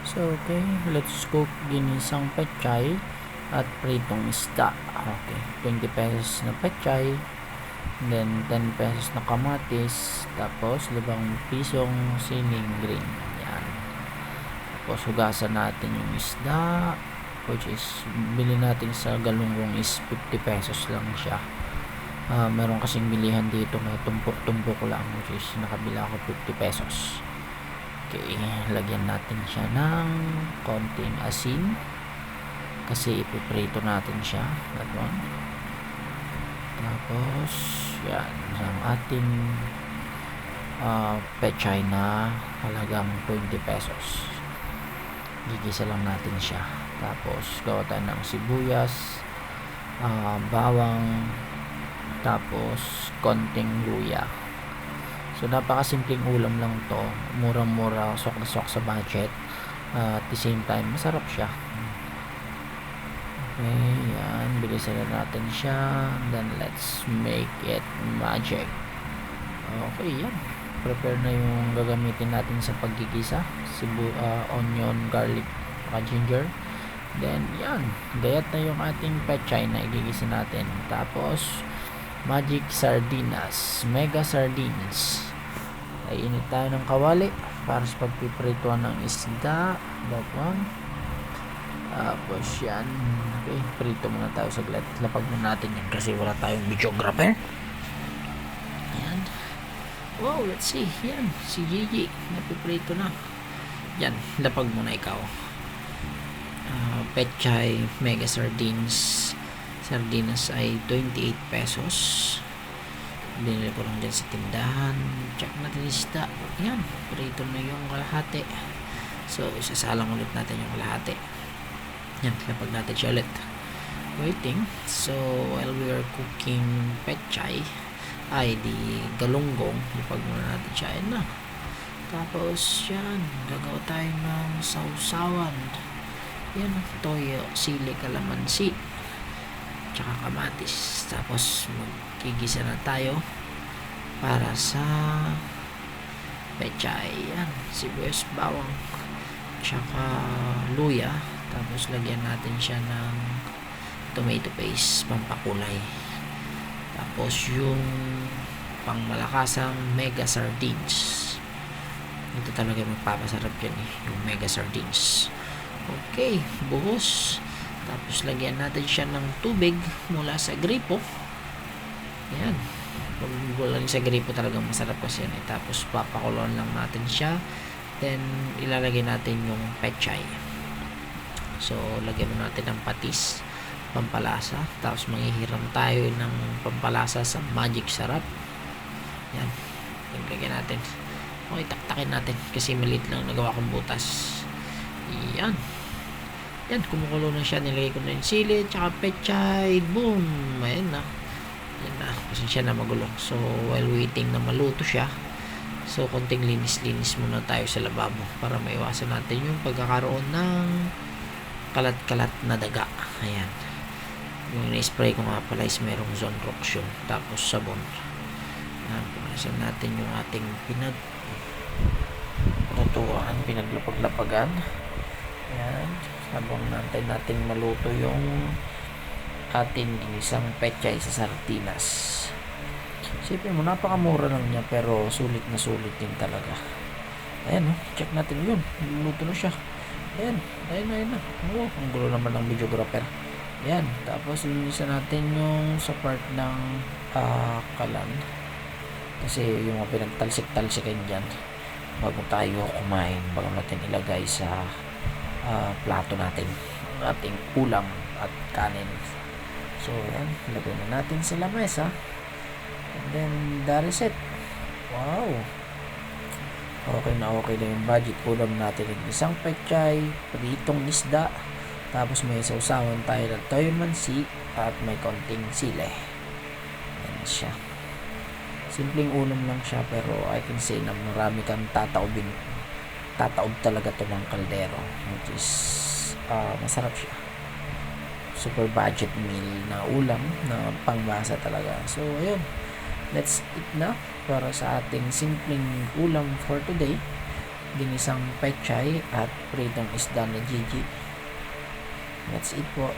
So, okay, let's cook ginisang pechay at pritong isda. Okay, 20 pesos na pechay, then 10 pesos na kamatis, tapos 5 pisong siling green. Yan. Tapos hugasan natin yung isda, which is bili natin sa galunggong is 50 pesos lang siya. Meron kasing bilihan dito na tumpok-tumpok lang, which is nakabila ako 50 pesos. Okay, lagyan natin siya ng konting asin kasi ipiprito natin siya. That one. Tapos yan ang ating pechay na halagang 20 pesos. Gigisa lang natin siya. Tapos gawa tayo ng sibuyas, bawang, tapos konting luya. So napakasimpleng ulam lang to, murang-mura, sok na sok sa budget, at the same time masarap siya. Okay, yan, bilisan na natin siya, then let's make it magic. Okay, yan, prepare na yung gagamitin natin sa paggigisa, onion, garlic, ginger. Then yan, gayat na yung ating pechay na igigisa natin. Tapos magic sardinas, mega sardines. Ay init tayo ng kawali para sa pagpiprituan ng isda. That one. Tapos yan. Okay, prito muna tayo saglit. Lapag muna natin yan kasi wala tayong videographer. Yan. Wow, let's see. Yan, si Gigi napiprito na. Yan, lapag muna ikaw. Pechay mega sardines. Sardinas ay 28 pesos. Binili ko lang dyan sa tindahan. Check natin isda. Yan, prito na yung kalahati. So isasalang ulit natin yung kalahati. Yan, lapag natin siya ulit. Waiting. So while we are cooking pechay, ay di galunggong, lapag muna natin siya. Yan na. Tapos yan, gagawa tayo ng sausawan. Yan, toyo, sili, kalamansi, tsaka kamatis. Tapos magigisa na tayo para sa pechay. Yan, sibuyas, bawang, tsaka luya. Tapos lagyan natin siya ng tomato paste, pampakulay. Tapos yung pangmalakasang mega sardines. Ito talaga magpapasarap yan yung mega sardines. Okay, buhos. Tapos lagyan natin siya ng tubig mula sa gripo. Yan. Pag mula sa gripo talagang masarap kasi yan. Tapos papakulon lang natin siya. Then ilalagay natin yung pechay. So lagyan mo natin ng patis, pampalasa. Tapos manghihiram tayo ng pampalasa sa magic sarap. Yan. Lagyan natin. Okay, taktakin natin kasi maliit lang nagawa kong butas. Yan. Yan, kumukulo na siya. Nilagay ko na yung sili, tsaka pechay. Boom! Ayan na. Yan na. Pasensya na magulo. So, while waiting na maluto siya, so, konting linis-linis muna tayo sa lababo para maiwasan natin yung pagkakaroon ng kalat-kalat na daga. Ayan. Yung na-spray ko nga pala is merong zone roction. Tapos sabon. Ayan. Punasan natin yung ating pinaglapag-lapagan. Ayan. Habang natin maluto yung ating ginisang pechay sa sardinas. Siyempre mo, napakamura lang niya pero sulit na sulit din talaga. Ayan, check natin yun. Luto na siya. Ayan na. Oh, ang gulo naman ng videographer. Ayan, tapos linisan natin yung sa part ng kalan. Kasi yung mga pinagtalsik-talsikin dyan bago tayo kumain, bago natin ilagay sa plato natin ang ating ulam at kanin. So yan, lagay na natin sa lamesa and then that is it. Wow, okay na yung budget ulam natin. Isang pechay, pritong isda, tapos may sausawan tayo ng toyo mansi at may konting sile. Yan siya, simpleng ulam lang siya pero I can say na marami kang tataob talaga to ng kaldero, which is masarap siya. Super budget meal na ulam na pangbasa talaga. So ayun, let's eat na para sa ating simpleng ulam for today. ginisang pechay at pritong isda na Gigi. That's it po.